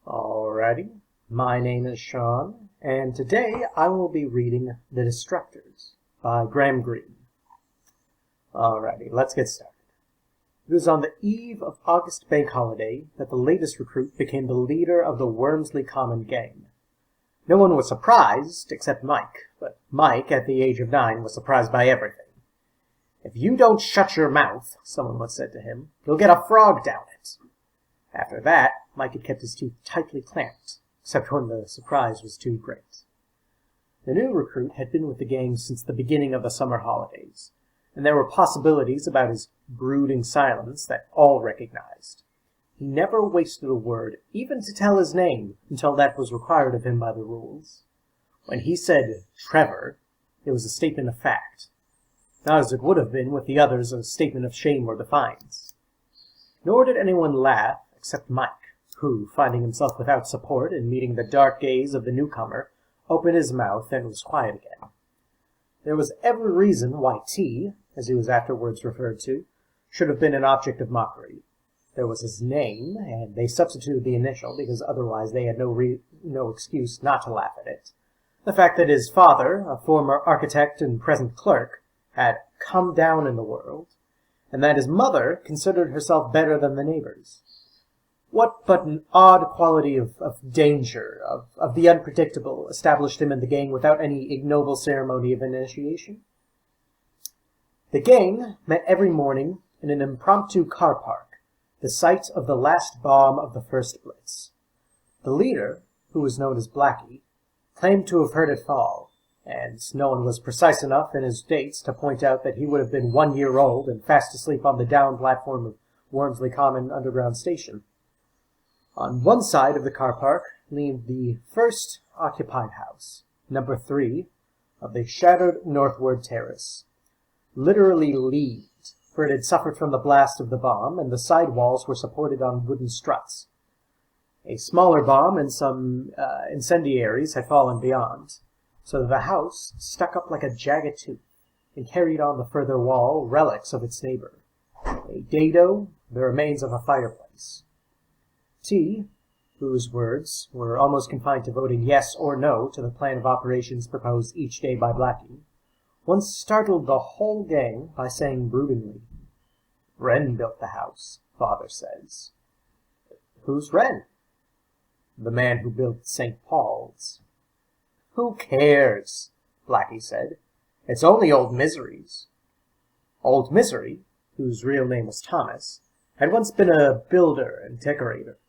Alrighty, my name is Sean, and today I will be reading The Destructors by Graham Greene. Alrighty, let's get started. It was on the eve of August Bank Holiday that the latest recruit became the leader of the Wormsley Common gang. No one was surprised except Mike, but Mike, at the age of 9, was surprised by everything. "If you don't shut your mouth," someone once said to him, "you'll get a frog down it." After that, Mike had kept his teeth tightly clamped, except when the surprise was too great. The new recruit had been with the gang since the beginning of the summer holidays, and there were possibilities about his brooding silence that all recognized. He never wasted a word, even to tell his name, until that was required of him by the rules. When he said Trevor, it was a statement of fact, not as it would have been with the others a statement of shame or defiance. Nor did anyone laugh, except Mike, who, finding himself without support and meeting the dark gaze of the newcomer, opened his mouth and was quiet again. There was every reason why T, as he was afterwards referred to, should have been an object of mockery. There was his name, and they substituted the initial because otherwise they had no excuse not to laugh at it. The fact that his father, a former architect and present clerk, had come down in the world, and that his mother considered herself better than the neighbors. What but an odd quality of danger, of the unpredictable, established him in the gang without any ignoble ceremony of initiation? The gang met every morning in an impromptu car park, the site of the last bomb of the first Blitz. The leader, who was known as Blackie, claimed to have heard it fall, and no one was precise enough in his dates to point out that he would have been 1 year old and fast asleep on the down platform of Wormsley Common Underground Station. On one side of the car park leaned the first occupied house, number 3, of the shattered northward terrace. Literally leaved, for it had suffered from the blast of the bomb, and the side walls were supported on wooden struts. A smaller bomb and some incendiaries had fallen beyond, so that the house stuck up like a jagged tooth, and carried on the further wall relics of its neighbor, a dado, the remains of a fireplace. T, whose words were almost confined to voting yes or no to the plan of operations proposed each day by Blackie, once startled the whole gang by saying broodingly, "Wren built the house, Father says." "Who's Wren?" "The man who built St. Paul's." "Who cares?" Blackie said. "It's only Old Misery's." Old Misery, whose real name was Thomas, had once been a builder and decorator.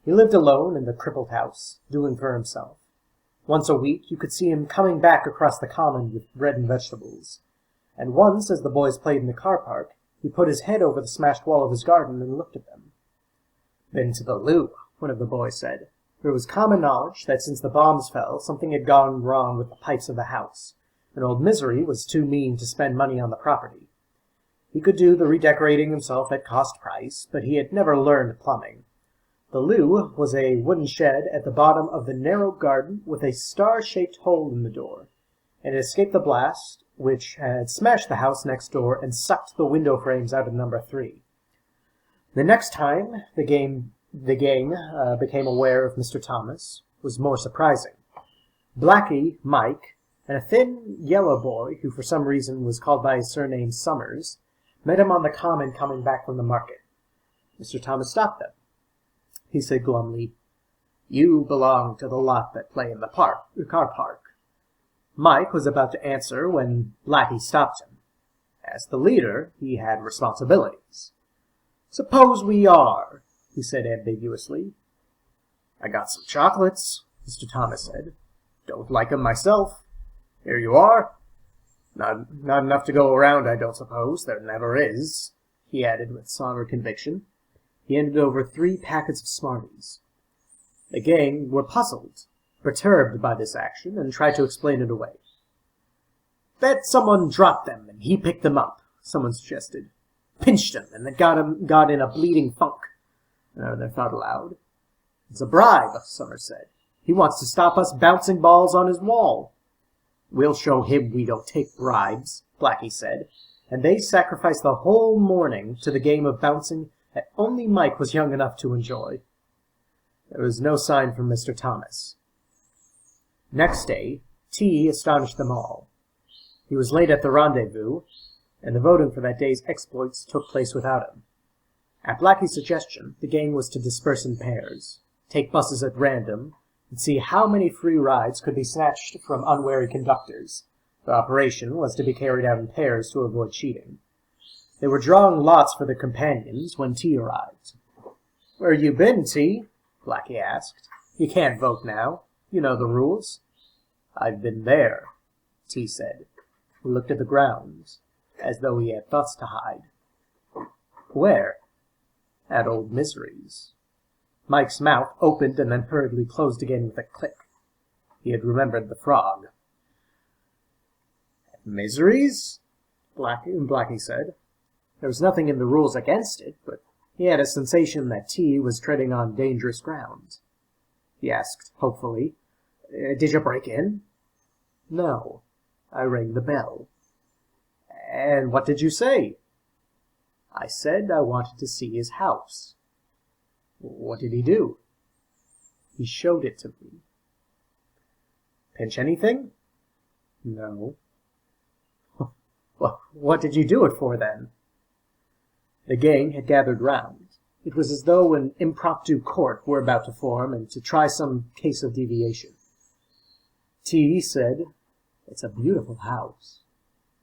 He lived alone in the crippled house, doing for himself. Once a week you could see him coming back across the common with bread and vegetables, and once, as the boys played in the car park, he put his head over the smashed wall of his garden and looked at them. "Been to the loo," one of the boys said, for it was common knowledge that since the bombs fell, something had gone wrong with the pipes of the house, and Old Misery was too mean to spend money on the property. He could do the redecorating himself at cost price, but he had never learned plumbing. The loo was a wooden shed at the bottom of the narrow garden with a star-shaped hole in the door, and it escaped the blast, which had smashed the house next door and sucked the window frames out of number 3. The next time the gang became aware of Mr. Thomas was more surprising. Blackie, Mike, and a thin yellow boy, who for some reason was called by his surname Summers, met him on the common coming back from the market. Mr. Thomas stopped them. He said glumly, "You belong to the lot that play in the car park." Mike was about to answer when Blackie stopped him. As the leader, he had responsibilities. "Suppose we are," he said ambiguously. "I got some chocolates," Mr. Thomas said. "Don't like 'em myself. Here you are. Not enough to go around, I don't suppose. There never is," he added with somber conviction. He handed over 3 packets of Smarties. The gang were puzzled, perturbed by this action, and tried to explain it away. "Bet someone dropped them, and he picked them up," someone suggested. "Pinched him, and it got in a bleeding funk," another thought aloud. "It's a bribe," Summers said. "He wants to stop us bouncing balls on his wall." "We'll show him we don't take bribes," Blackie said, and they sacrificed the whole morning to the game of bouncing that only Mike was young enough to enjoy. There was no sign from Mr. Thomas. Next day, T astonished them all. He was late at the rendezvous, and the voting for that day's exploits took place without him. At Blackie's suggestion, the gang was to disperse in pairs, take buses at random, and see how many free rides could be snatched from unwary conductors. The operation was to be carried out in pairs to avoid cheating. They were drawing lots for the companions when T arrived. "Where you been, T?" Blackie asked. "You can't vote now. You know the rules." "I've been there," T said. He looked at the ground, as though he had thoughts to hide. "Where?" "At Old Misery's." Mike's mouth opened and then hurriedly closed again with a click. He had remembered the frog. "At Misery's?" Blackie said. There was nothing in the rules against it, but he had a sensation that T was treading on dangerous ground. He asked hopefully, "Did you break in?" "No. I rang the bell." "And what did you say?" "I said I wanted to see his house." "What did he do?" "He showed it to me." "Pinch anything?" "No." "What did you do it for, then?" The gang had gathered round. It was as though an impromptu court were about to form and to try some case of deviation. T said, "It's a beautiful house."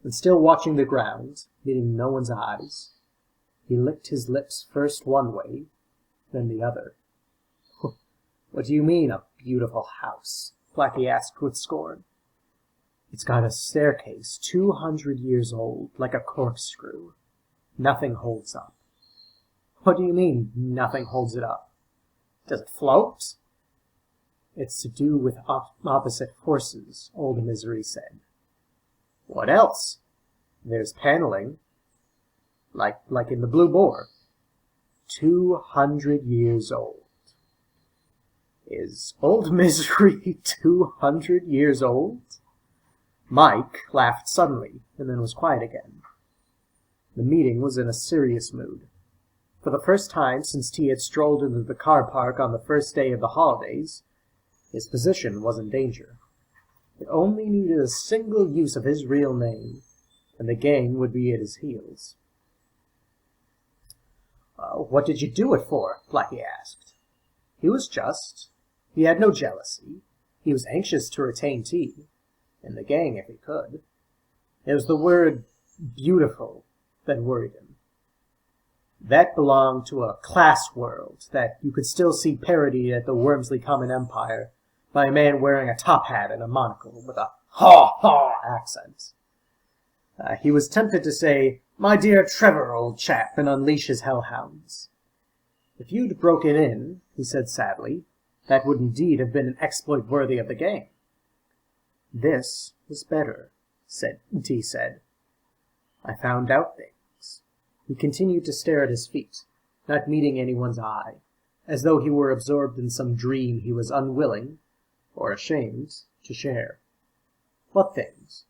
And still watching the ground, meeting no one's eyes, he licked his lips first one way, then the other. "What do you mean, a beautiful house?" Blackie asked with scorn. "It's got a staircase 200 years old, like a corkscrew. Nothing holds up." "What do you mean, nothing holds it up? Does it float?" "It's to do with opposite forces," Old Misery said. "What else?" "There's paneling." Like in the Blue Boar." 200 years old." "Is Old Misery 200 years old?" Mike laughed suddenly, and then was quiet again. The meeting was in a serious mood. For the first time since T had strolled into the car park on the first day of the holidays, his position was in danger. It only needed a single use of his real name, and the gang would be at his heels. "What did you do it for?" Blackie asked. He was just. He had no jealousy. He was anxious to retain T, and the gang if he could. It was the word beautiful that worried him. That belonged to a class world that you could still see parodied at the Wormsley Common Empire by a man wearing a top hat and a monocle with a haw-haw accent. He was tempted to say, "My dear Trevor, old chap," and unleash his hellhounds. "If you'd broken in," he said sadly, "that would indeed have been an exploit worthy of the gang." "This was better," T said. "I found out things." He continued to stare at his feet, not meeting anyone's eye, as though he were absorbed in some dream he was unwilling, or ashamed, to share. "What things?"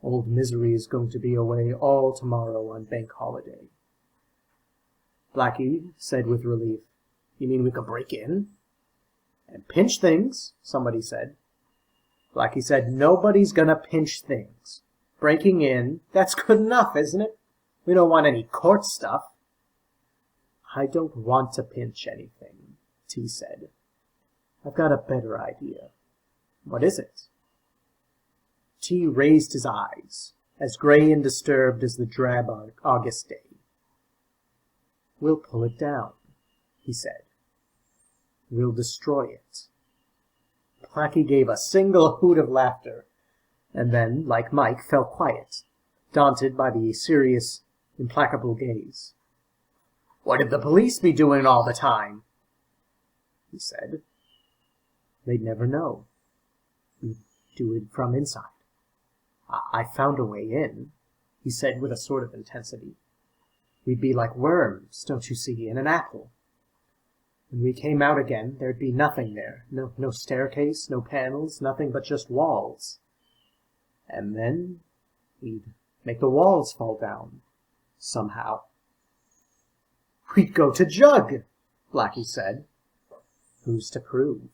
"Old Misery is going to be away all tomorrow on Bank Holiday." Blackie said with relief, "You mean we could break in?" "And pinch things," somebody said. Blackie said, "Nobody's gonna pinch things. Breaking in, that's good enough, isn't it? We don't want any court stuff." "I don't want to pinch anything," T said. "I've got a better idea." "What is it?" T raised his eyes, as gray and disturbed as the drab August day. "We'll pull it down," he said. "We'll destroy it." Blackie gave a single hoot of laughter, and then, like Mike, fell quiet, daunted by the serious, implacable gaze. "What'd the police be doing all the time?" he said. "They'd never know. We'd do it from inside. I found a way in," he said with a sort of intensity. "We'd be like worms, don't you see, in an apple. When we came out again, there'd be nothing there. No staircase, no panels, nothing but just walls. And then we'd make the walls fall down. Somehow." "We'd go to Jug," Blackie said. Who's to prove?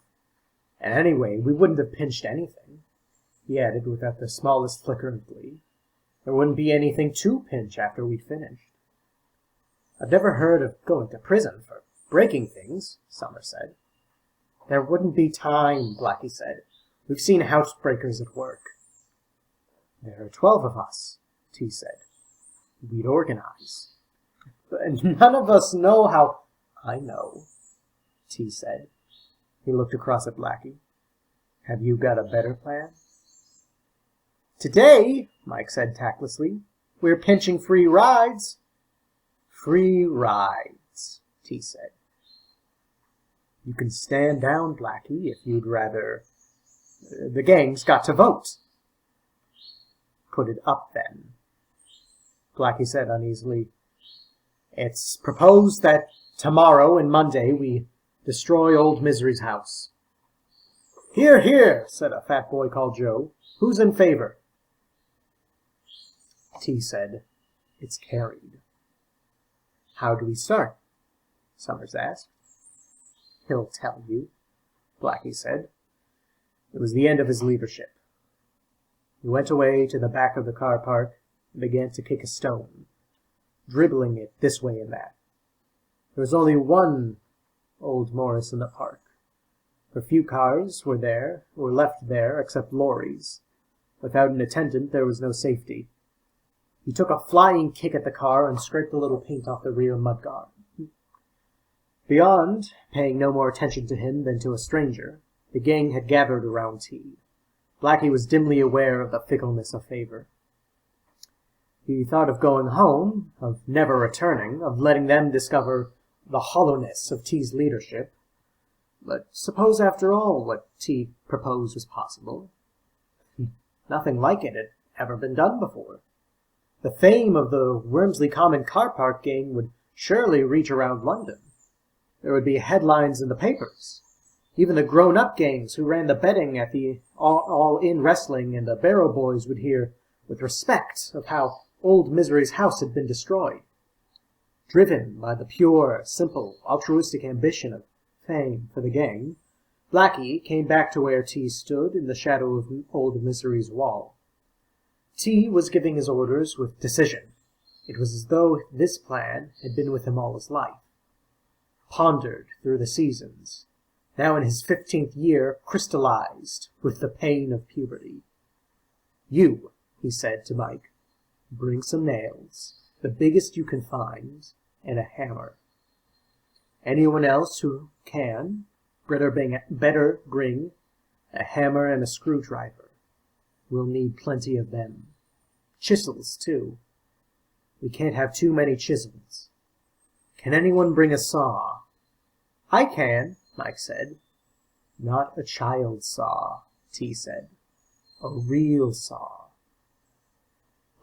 And anyway, we wouldn't have pinched anything, he added without the smallest flicker of glee. There wouldn't be anything to pinch after we'd finished. I've never heard of going to prison for breaking things, Summer said. There wouldn't be time, Blackie said. We've seen housebreakers at work. There are 12 of us, T said. We'd organize. But none of us know how... I know, T said. He looked across at Blackie. Have you got a better plan? Today, Mike said tactlessly, we're pinching free rides. Free rides, T said. You can stand down, Blackie, if you'd rather. The gang's got to vote. Put it up, then, Blackie said uneasily. It's proposed that tomorrow and Monday we destroy old Misery's house. Hear, hear, said a fat boy called Joe. Who's in favor? T said, it's carried. How do we start? Summers asked. He'll tell you, Blackie said. It was the end of his leadership. He went away to the back of the car park and began to kick a stone, dribbling it this way and that. There was only one old Morris in the park. For few cars were left there except lorries. Without an attendant there was no safety. He took a flying kick at the car and scraped a little paint off the rear mudguard. Beyond, paying no more attention to him than to a stranger, the gang had gathered around T. Blackie was dimly aware of the fickleness of favor. He thought of going home, of never returning, of letting them discover the hollowness of T's leadership. But suppose, after all, what T proposed was possible. Nothing like it had ever been done before. The fame of the Wormsley Common Car Park gang would surely reach around London. There would be headlines in the papers. Even the grown-up gangs who ran the betting at the all-in wrestling and the Barrow Boys would hear with respect of how old Misery's house had been destroyed. Driven by the pure, simple, altruistic ambition of fame for the gang, Blackie came back to where T stood in the shadow of old Misery's wall. T was giving his orders with decision. It was as though this plan had been with him all his life. Pondered through the seasons, now in his 15th year, crystallized with the pain of puberty. You, he said to Mike, bring some nails, the biggest you can find, and a hammer. Anyone else who can, better bring a hammer and a screwdriver. We'll need plenty of them. Chisels, too. We can't have too many chisels. Can anyone bring a saw? I can, Mike said. Not a child's saw, T said. A real saw.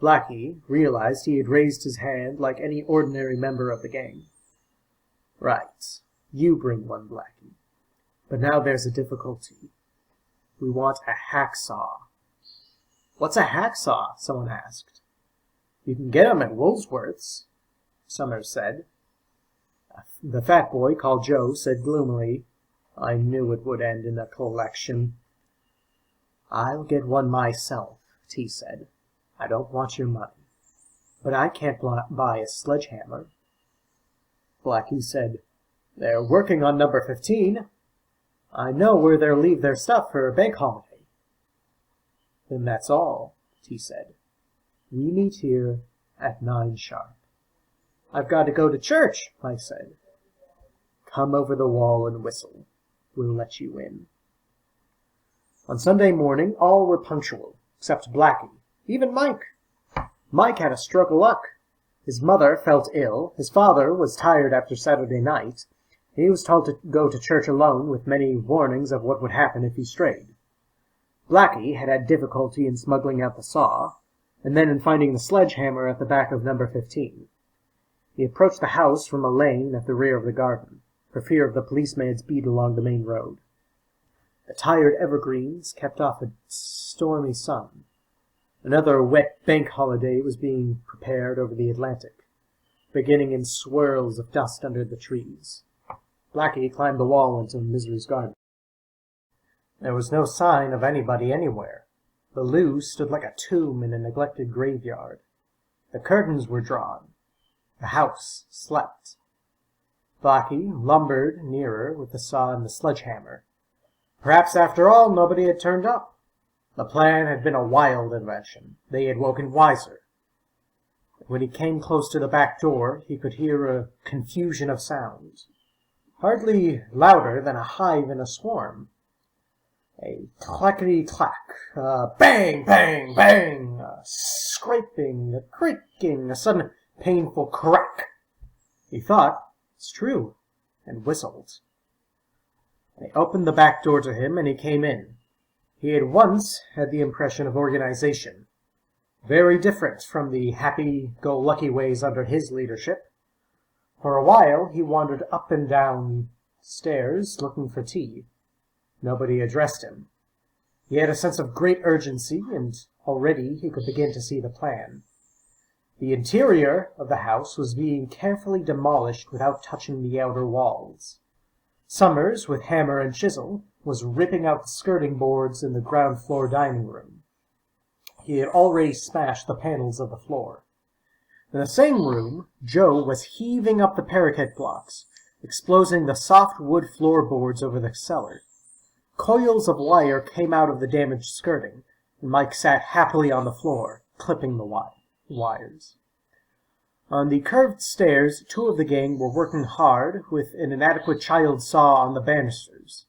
Blackie realized he had raised his hand like any ordinary member of the gang. Right. You bring one, Blackie. But now there's a difficulty. We want a hacksaw. What's a hacksaw? Someone asked. You can get 'em at Woolsworth's, Summers said. The fat boy, called Joe, said gloomily, I knew it would end in a collection. I'll get one myself, T said. I don't want your money. But I can't buy a sledgehammer. Blackie said, They're working on number 15. I know where they'll leave their stuff for a bank holiday. Then that's all, T said. We meet here at 9 sharp. I've got to go to church, Mike said. Come over the wall and whistle. We'll let you in. On Sunday morning, all were punctual, except Blackie, even Mike. Mike had a stroke of luck. His mother felt ill, his father was tired after Saturday night, and he was told to go to church alone with many warnings of what would happen if he strayed. Blackie had had difficulty in smuggling out the saw, and then in finding the sledgehammer at the back of number 15. He approached the house from a lane at the rear of the garden, for fear of the policeman's beat along the main road. The tired evergreens kept off a stormy sun. Another wet bank holiday was being prepared over the Atlantic, beginning in swirls of dust under the trees. Blackie climbed the wall into Misery's garden. There was no sign of anybody anywhere. The loo stood like a tomb in a neglected graveyard. The curtains were drawn. The house slept. Blackie lumbered nearer with the saw and the sledgehammer. Perhaps, after all, nobody had turned up. The plan had been a wild invention. They had woken wiser. When he came close to the back door, he could hear a confusion of sounds, hardly louder than a hive in a swarm. A clackety-clack, bang, bang, bang, a scraping, a creaking, a sudden painful crack. He thought, "It's true," and whistled. They opened the back door to him, and he came in. He at once had the impression of organization, very different from the happy-go-lucky ways under his leadership. For a while he wandered up and down stairs looking for tea. Nobody addressed him. He had a sense of great urgency, and already he could begin to see the plan. The interior of the house was being carefully demolished without touching the outer walls. Summers, with hammer and chisel, was ripping out the skirting boards in the ground-floor dining room. He had already smashed the panels of the floor. In the same room, Joe was heaving up the parquet blocks, exposing the soft wood floorboards over the cellar. Coils of wire came out of the damaged skirting, and Mike sat happily on the floor, clipping the wires. On the curved stairs, two of the gang were working hard with an inadequate child saw on the banisters.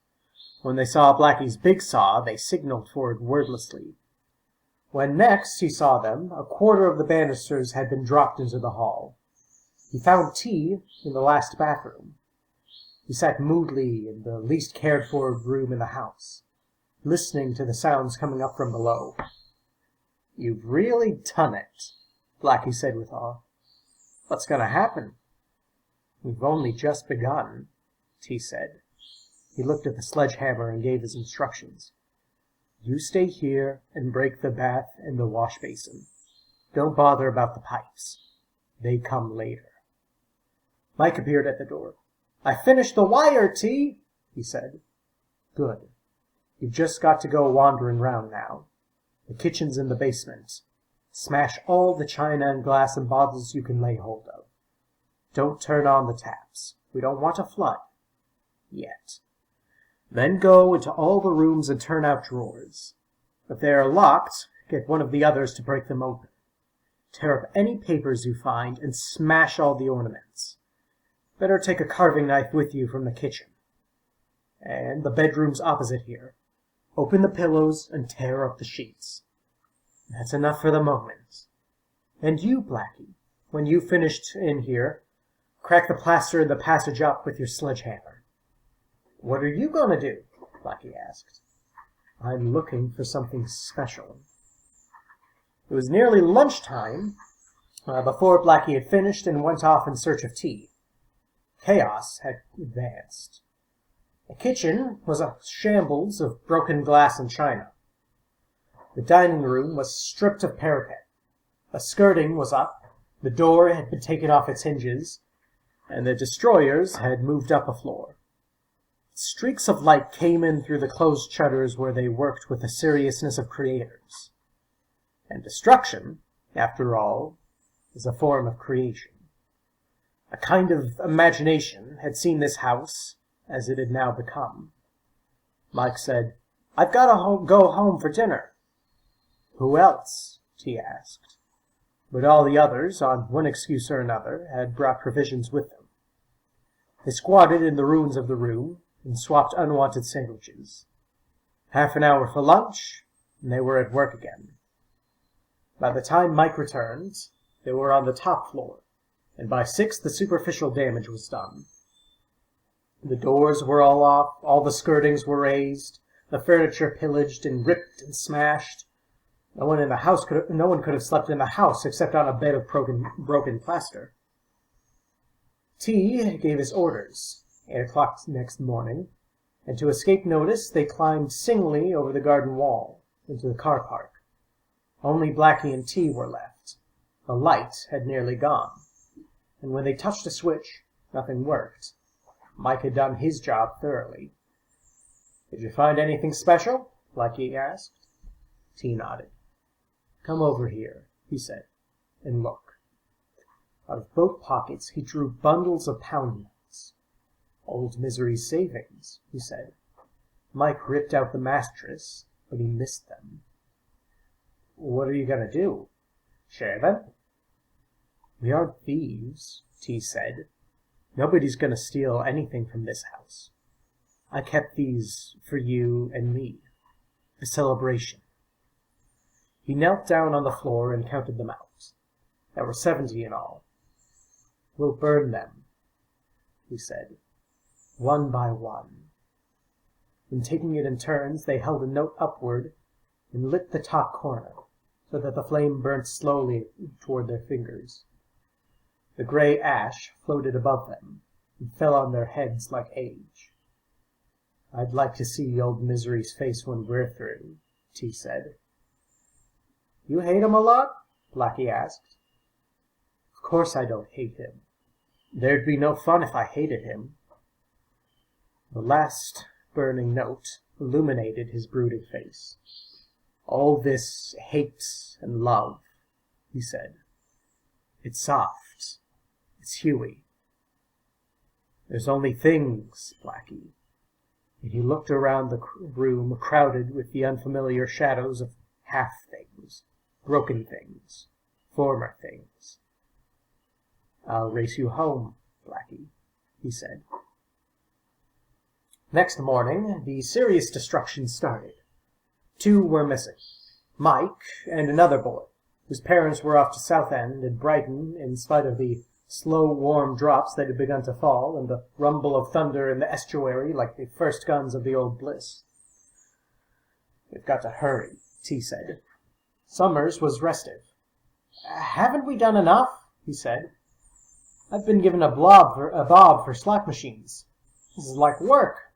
When they saw Blackie's big saw, they signaled for it wordlessly. When next he saw them, a quarter of the banisters had been dropped into the hall. He found tea in the last bathroom. He sat moodily in the least cared-for room in the house, listening to the sounds coming up from below. "You've really done it," Blackie said with awe. "What's going to happen?" "We've only just begun," T said. He looked at the sledgehammer and gave his instructions. "You stay here and break the bath and the wash basin. Don't bother about the pipes. They come later." Mike appeared at the door. "I finished the wire, T," he said. "Good. You've just got to go wandering round now. The kitchen's in the basement. Smash all the china and glass and bottles you can lay hold of. Don't turn on the taps. We don't want a flood. Yet. Then go into all the rooms and turn out drawers. If they are locked, get one of the others to break them open. Tear up any papers you find and smash all the ornaments. Better take a carving knife with you from the kitchen. And the bedroom's opposite here. Open the pillows and tear up the sheets. That's enough for the moment. And you, Blackie, when you've finished in here, crack the plaster in the passage up with your sledgehammer." "What are you going to do?" Blackie asked. "I'm looking for something special." It was nearly lunchtime before Blackie had finished and went off in search of tea. Chaos had advanced. The kitchen was a shambles of broken glass and china. The dining room was stripped of parapet. The skirting was up, the door had been taken off its hinges, and the destroyers had moved up a floor. Streaks of light came in through the closed shutters where they worked with the seriousness of creators. And destruction, after all, is a form of creation. A kind of imagination had seen this house as it had now become. Mike said, "I've got to go home for dinner." "Who else?" T asked. But all the others, on one excuse or another, had brought provisions with them. They squatted in the ruins of the room and swapped unwanted sandwiches. Half an hour for lunch, and they were at work again. By the time Mike returned, they were on the top floor, and by 6 the superficial damage was done. The doors were all off, all the skirtings were raised, the furniture pillaged and ripped and smashed. No one could have slept in the house except on a bed of broken plaster. T gave his orders, 8 o'clock next morning, and to escape notice they climbed singly over the garden wall into the car park. Only Blackie and T were left. The light had nearly gone, and when they touched a switch, nothing worked. Mike had done his job thoroughly. "Did you find anything special?" Blackie asked. T nodded. "Come over here," he said, "and look." Out of both pockets he drew bundles of pound notes. "Old Misery's savings," he said. Mike ripped out the mattress, but he missed them. "What are you going to do? Share them?" "We aren't thieves," T said. "Nobody's going to steal anything from this house. I kept these for you and me. A celebration." He knelt down on the floor and counted them out. There were 70 in all. "We'll burn them," he said, "one by one." Then taking it in turns, they held a note upward and lit the top corner, so that the flame burnt slowly toward their fingers. The gray ash floated above them and fell on their heads like age. "I'd like to see old Misery's face when we're through," T said. "You hate him a lot?" Blackie asked. "Of course I don't hate him. There'd be no fun if I hated him." The last burning note illuminated his brooding face. "All this hate and love," he said. "It's soft. It's huey. There's only things, Blackie." And he looked around the room crowded with the unfamiliar shadows of half-things, broken things, former things. "I'll race you home, Blackie," he said. Next morning, the serious destruction started. 2 were missing. Mike and another boy, whose parents were off to Southend and Brighton in spite of the slow, warm drops that had begun to fall and the rumble of thunder in the estuary like the first guns of the old Blitz. "We've got to hurry," T said. Summers was restive. "Haven't we done enough?" he said. "I've been given a bob for slot machines. This is like work."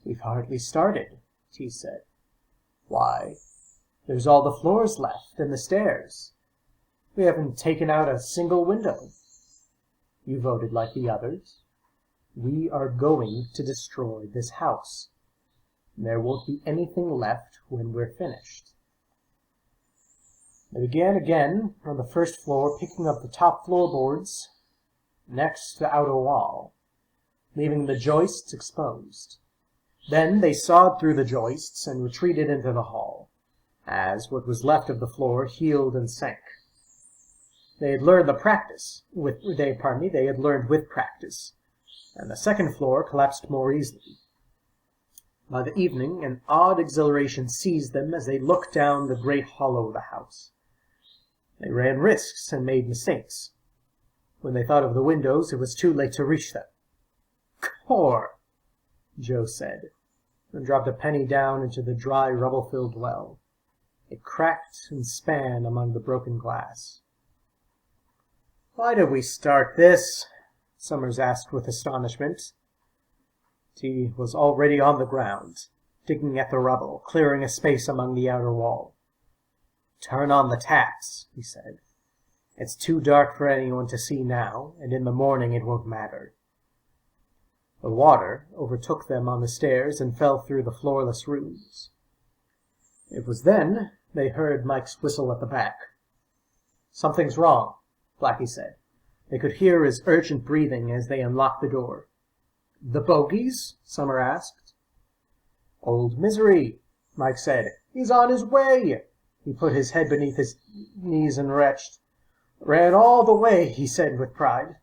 "We've hardly started," T said. "Why? There's all the floors left and the stairs. We haven't taken out a single window." "You voted like the others. We are going to destroy this house. There won't be anything left when we're finished." They began again on the first floor, picking up the top floorboards next to the outer wall, leaving the joists exposed. Then they sawed through the joists and retreated into the hall, as what was left of the floor healed and sank. They had learned with practice, and the second floor collapsed more easily. By the evening, an odd exhilaration seized them as they looked down the great hollow of the house. They ran risks and made mistakes. When they thought of the windows, it was too late to reach them. "Core," Joe said, and dropped a penny down into the dry, rubble-filled well. It cracked and span among the broken glass. "Why did we start this?" Summers asked with astonishment. T was already on the ground, digging at the rubble, clearing a space among the outer wall. "Turn on the taps," he said. "It's too dark for anyone to see now, and in the morning it won't matter." The water overtook them on the stairs and fell through the floorless rooms. It was then they heard Mike's whistle at the back. "Something's wrong," Blackie said. They could hear his urgent breathing as they unlocked the door. "The bogies?" Summer asked. "Old Misery," Mike said. "He's on his way." He put his head beneath his knees and retched. "Ran all the way," he said with pride.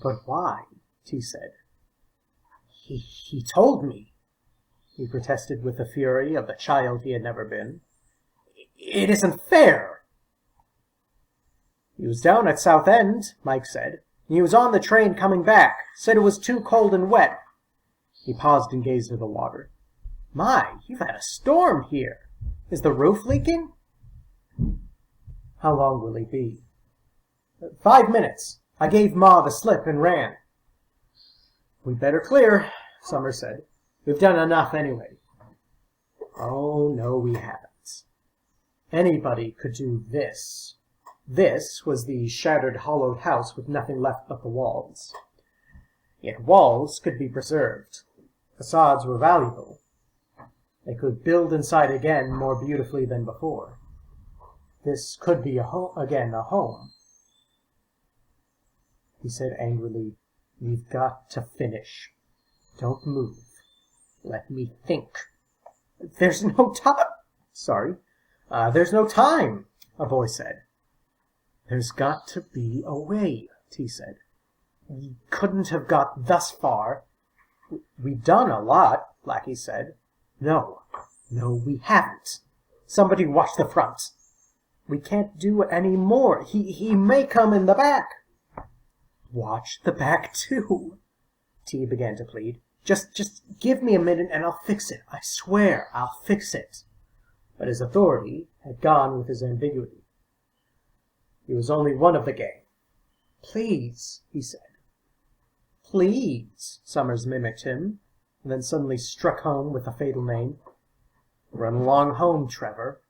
"But why?" T said. He told me," he protested with the fury of the child he had never been. "It isn't fair." "He was down at Southend," Mike said. "He was on the train coming back. Said it was too cold and wet." He paused and gazed at the water. "My, you've had a storm here. Is the roof leaking?" "How long will he be?" 5 minutes. I gave Ma the slip and ran." "We'd better clear," Summer said. "We've done enough anyway." "Oh, no, we haven't. Anybody could do this." This was the shattered, hollowed house with nothing left but the walls. Yet walls could be preserved. Facades were valuable. They could build inside again more beautifully than before. This could be again a home. He said angrily, "We've got to finish. Don't move. Let me think." "There's no time." There's no time," a voice said. "There's got to be a way," T said. "We couldn't have got thus far." "We've done a lot," Blackie said. No, we haven't. Somebody watch the front." "We can't do any more. He may come in the back." "Watch the back, too," T began to plead. Just give me a minute and I'll fix it. I swear I'll fix it." But his authority had gone with his ambiguity. He was only one of the gang. "Please," he said. "Please," Summers mimicked him, and then suddenly struck home with the fatal name. "Run along home, Trevor."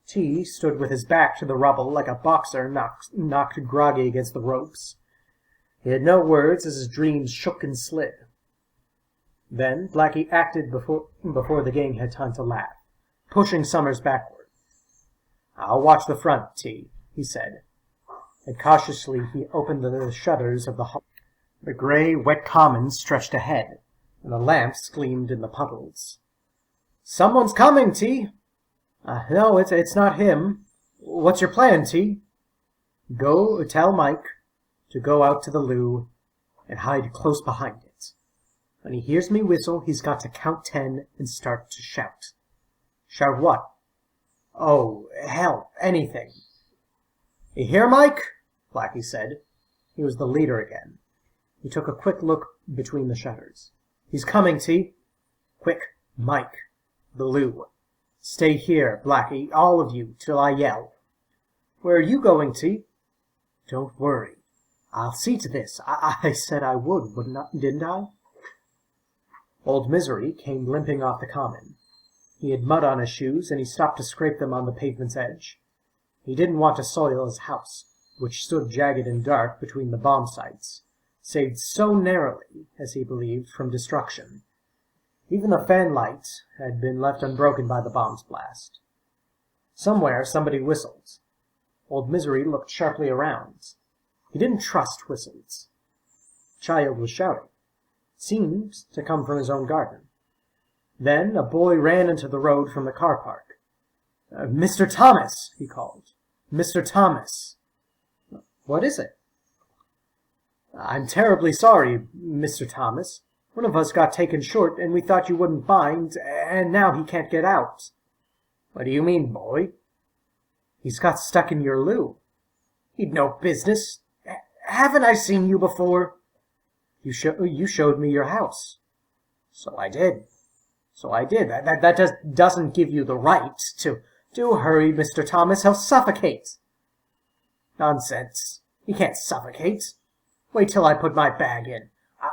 T stood with his back to the rubble like a boxer knocked groggy against the ropes. He had no words as his dreams shook and slid. Then Blackie acted before the gang had time to laugh, pushing Summers backward. "I'll watch the front, T," he said, and cautiously he opened the shutters of the hall. The gray, wet common stretched ahead, and the lamps gleamed in the puddles. "Someone's coming, T." No, it's not him. What's your plan, T?" "Go tell Mike to go out to the loo and hide close behind it. When he hears me whistle, he's got to count 10 and start to shout." "Shout what?" "Oh, help, anything." "You hear, Mike?" Blackie said. He was the leader again. He took a quick look between the shutters. "He's coming, T." "Quick, Mike. The loo. Stay here, Blackie, all of you, till I yell." "Where are you going, T?" "Don't worry. I'll see to this. I said I would, didn't I?" Old Misery came limping off the common. He had mud on his shoes, and he stopped to scrape them on the pavement's edge. He didn't want to soil his house, which stood jagged and dark between the bomb sites, saved so narrowly, as he believed, from destruction. Even the fanlight had been left unbroken by the bomb's blast. Somewhere somebody whistled. Old Misery looked sharply around. He didn't trust whistles. A child was shouting. It seemed to come from his own garden. Then a boy ran into the road from the car park. "Mr. Thomas," he called. "Mr. Thomas." "What is it?" "I'm terribly sorry, Mr. Thomas. One of us got taken short, and we thought you wouldn't mind, and now he can't get out." "What do you mean, boy?" "He's got stuck in your loo." "He'd no business. Haven't I seen you before?" You showed me your house." "So I did. That doesn't give you the right to... Do hurry, Mr. Thomas. He'll suffocate." "Nonsense. He can't suffocate. Wait till I put my bag in.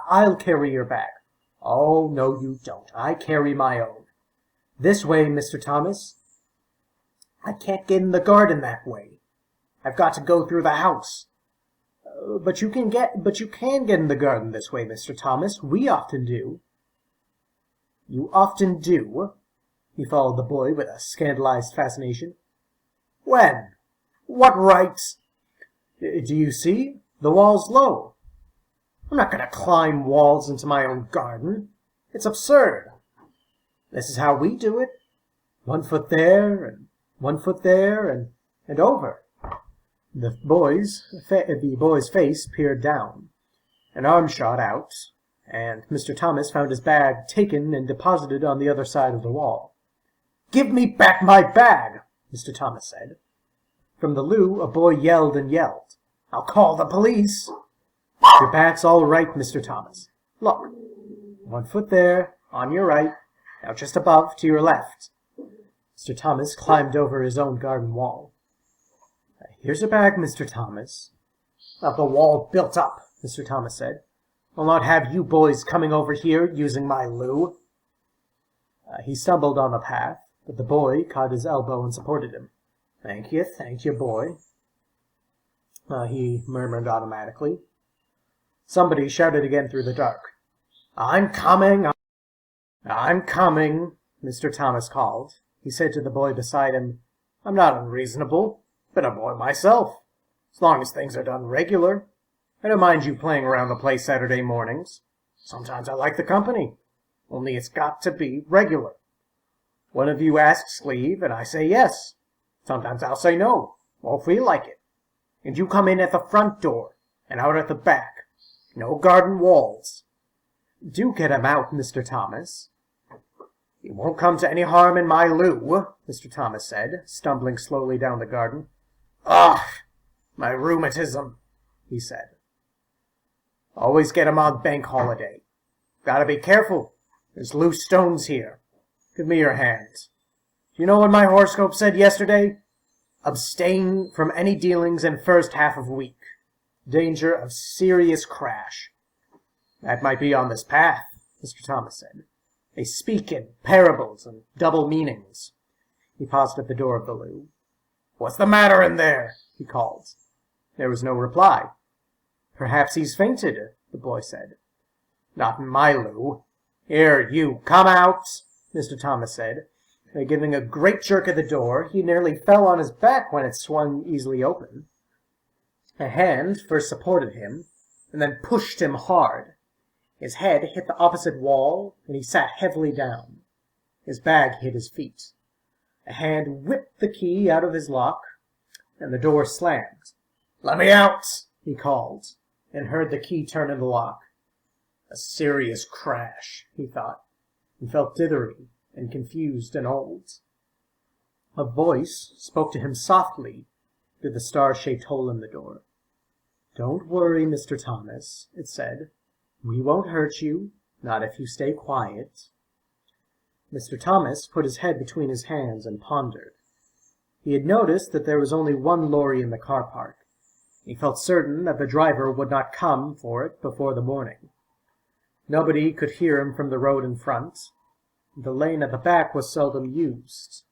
I'll carry your bag." "Oh, no, you don't. I carry my own." "This way, Mr. Thomas." "I can't get in the garden that way. I've got to go through the house." But you can get in the garden this way, Mr. Thomas. We often do." "You often do?" He followed the boy with a scandalized fascination. "When? What right?" "Do you see? The wall's low. I'm not going to climb walls into my own garden. It's absurd. This is how we do it. 1 foot there, and 1 foot there, and over." The boy's face peered down. An arm shot out, and Mr. Thomas found his bag taken and deposited on the other side of the wall. "Give me back my bag," Mr. Thomas said. From the loo, a boy yelled and yelled. "I'll call the police." "Your bag's all right, Mr. Thomas. Look, 1 foot there, on your right, now just above, to your left." Mr. Thomas climbed over his own garden wall. "Here's your bag, Mr. Thomas." "Have the wall built up," Mr. Thomas said. "I'll not have you boys coming over here using my loo." He stumbled on the path, but the boy caught his elbow and supported him. Thank you, boy," he murmured automatically. Somebody shouted again through the dark. "I'm coming! I'm coming!" Mr. Thomas called. He said to the boy beside him, "I'm not unreasonable. Been a boy myself. As long as things are done regular. I don't mind you playing around the place Saturday mornings. Sometimes I like the company. Only it's got to be regular. One of you asks leave, and I say yes. Sometimes I'll say no. Won't feel like it. And you come in at the front door, and out at the back. No garden walls." "Do get him out, Mr. Thomas." "He won't come to any harm in my loo," Mr. Thomas said, stumbling slowly down the garden. "Ugh, my rheumatism," he said. "Always get him on bank holiday. Gotta be careful. There's loose stones here. Give me your hand. Do you know what my horoscope said yesterday? Abstain from any dealings in first half of week. Danger of serious crash." "That might be on this path," Mr. Thomas said. "They speak in parables and double meanings." He paused at the door of the loo. "What's the matter in there?" he called. There was no reply. "Perhaps he's fainted," the boy said. "Not in my loo. Here, you, come out," Mr. Thomas said. Giving a great jerk at the door, he nearly fell on his back when it swung easily open. A hand first supported him, and then pushed him hard. His head hit the opposite wall, and he sat heavily down. His bag hit his feet. A hand whipped the key out of his lock, and the door slammed. "Let me out," he called, and heard the key turn in the lock. A serious crash, he thought, and felt dithery and confused and old. A voice spoke to him softly through the star-shaped hole in the door. "Don't worry, Mr. Thomas," it said. "We won't hurt you, not if you stay quiet." Mr. Thomas put his head between his hands and pondered. He had noticed that there was only one lorry in the car park. He felt certain that the driver would not come for it before the morning. Nobody could hear him from the road in front. The lane at the back was seldom used.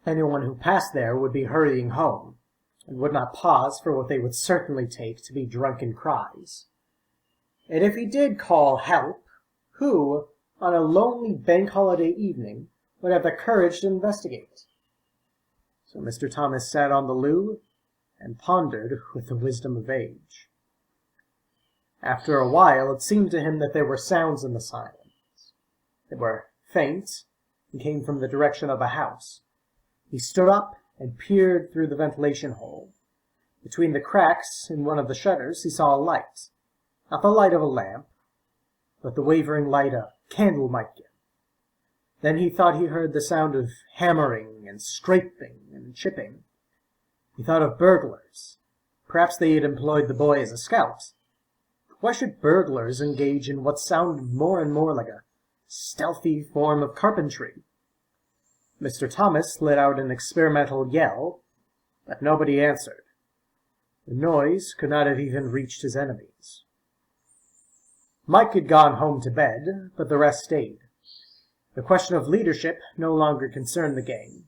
Anyone who passed there would be hurrying home, and would not pause for what they would certainly take to be drunken cries. And if he did call help, who, on a lonely bank holiday evening, would have the courage to investigate? So Mr. Thomas sat on the loo and pondered with the wisdom of age. After a while, it seemed to him that there were sounds in the silence. They were faint and came from the direction of a house. He stood up and peered through the ventilation hole. Between the cracks in one of the shutters he saw a light. Not the light of a lamp, but the wavering light a candle might give. Then he thought he heard the sound of hammering and scraping and chipping. He thought of burglars. Perhaps they had employed the boy as a scout. Why should burglars engage in what sounded more and more like a stealthy form of carpentry? Mr. Thomas let out an experimental yell, but nobody answered. The noise could not have even reached his enemies. Mike had gone home to bed, but the rest stayed. The question of leadership no longer concerned the gang.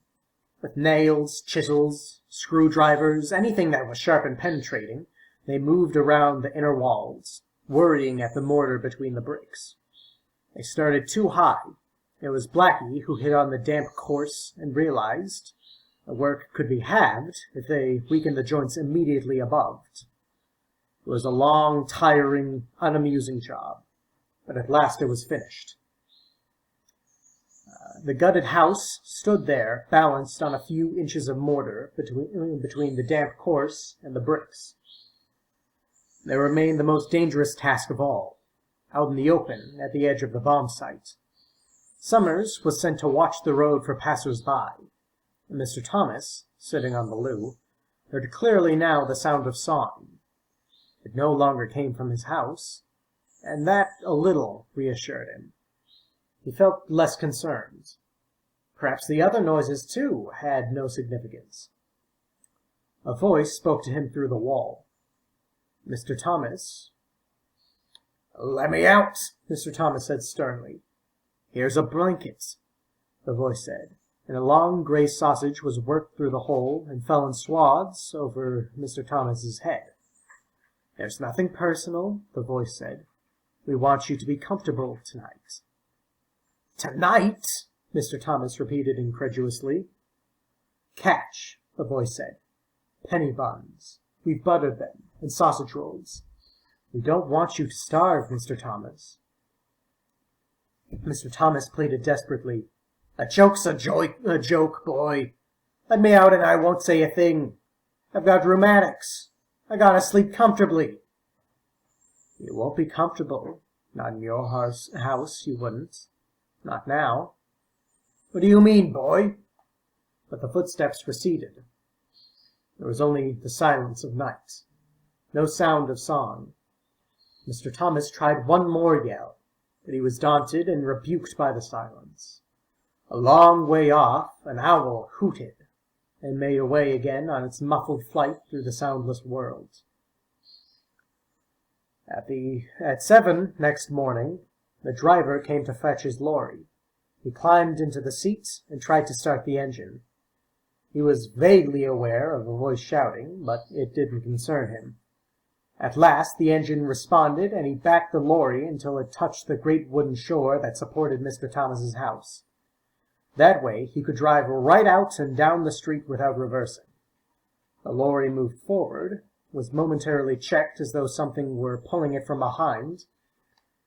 With nails, chisels, screwdrivers, anything that was sharp and penetrating, they moved around the inner walls, worrying at the mortar between the bricks. They started too high. It was Blackie who hit on the damp course and realized the work could be halved if they weakened the joints immediately above. It was a long, tiring, unamusing job, but at last it was finished. The gutted house stood there, balanced on a few inches of mortar between the damp course and the bricks. There remained the most dangerous task of all, out in the open at the edge of the bomb site. Summers was sent to watch the road for passers-by, and Mr. Thomas, sitting on the loo, heard clearly now the sound of sawing. It no longer came from his house, and that a little reassured him. He felt less concerned. Perhaps the other noises, too, had no significance. A voice spoke to him through the wall. "Mr. Thomas." "Let me out," Mr. Thomas said sternly. "Here's a blanket," the voice said, and a long grey sausage was worked through the hole and fell in swaths over Mr. Thomas's head. "There's nothing personal," the voice said. "We want you to be comfortable tonight." "Tonight?" Mr. Thomas repeated incredulously. "Catch," the voice said. "Penny buns. We've buttered them, and sausage rolls. We don't want you to starve, Mr. Thomas." Mr. Thomas pleaded desperately. "A joke's a joke, boy. Let me out and I won't say a thing. I've got rheumatics. I gotta sleep comfortably." "You won't be comfortable. Not in your house, you wouldn't. Not now." "What do you mean, boy?" But the footsteps receded. There was only the silence of night. No sound of song. Mr. Thomas tried one more yell, but he was daunted and rebuked by the silence. A long way off, an owl hooted, and made away again on its muffled flight through the soundless world. At 7 next morning, the driver came to fetch his lorry. He climbed into the seat and tried to start the engine. He was vaguely aware of a voice shouting, but it didn't concern him. At last the engine responded, and he backed the lorry until it touched the great wooden shore that supported Mr. Thomas's house. That way he could drive right out and down the street without reversing. The lorry moved forward, was momentarily checked as though something were pulling it from behind,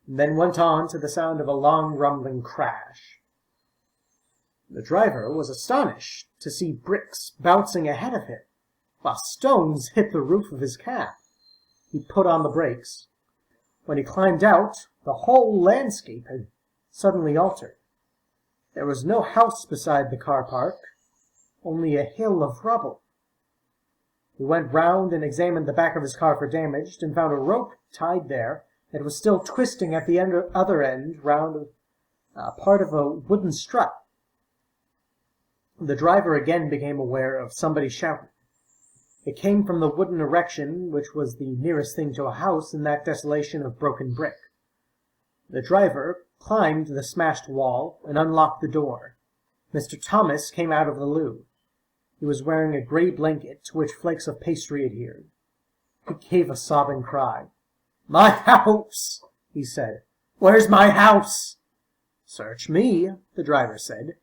and then went on to the sound of a long rumbling crash. The driver was astonished to see bricks bouncing ahead of him, while stones hit the roof of his cab. He put on the brakes. When he climbed out, the whole landscape had suddenly altered. There was no house beside the car park, only a hill of rubble. He went round and examined the back of his car for damage, and found a rope tied there that was still twisting at the other end round part of a wooden strut. The driver again became aware of somebody shouting. It came from the wooden erection which was the nearest thing to a house in that desolation of broken brick. The driver climbed the smashed wall and unlocked the door. Mr. Thomas came out of the loo. He was wearing a grey blanket to which flakes of pastry adhered. He gave a sobbing cry. "My house!" he said. "Where's my house?" "Search me," the driver said.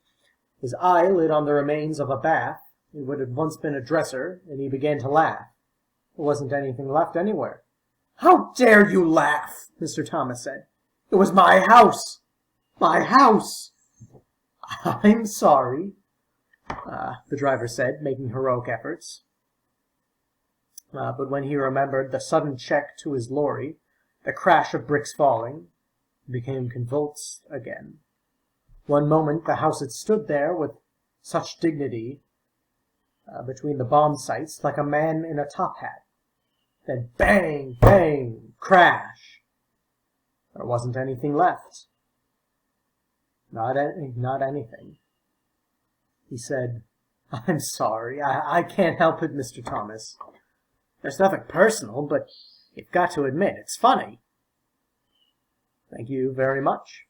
His eye lit on the remains of a bath in what had once been a dresser, and he began to laugh. There wasn't anything left anywhere. "How dare you laugh?" Mr. Thomas said. "It was my house! My house!" "I'm sorry," the driver said, making heroic efforts. But when he remembered the sudden check to his lorry, the crash of bricks falling, he became convulsed again. One moment the house had stood there with such dignity between the bomb sites, like a man in a top hat. Then bang, bang, crash. There wasn't anything left. Not anything. He said, "I'm sorry. I can't help it, Mr. Thomas. There's nothing personal, but you've got to admit it's funny." "Thank you very much."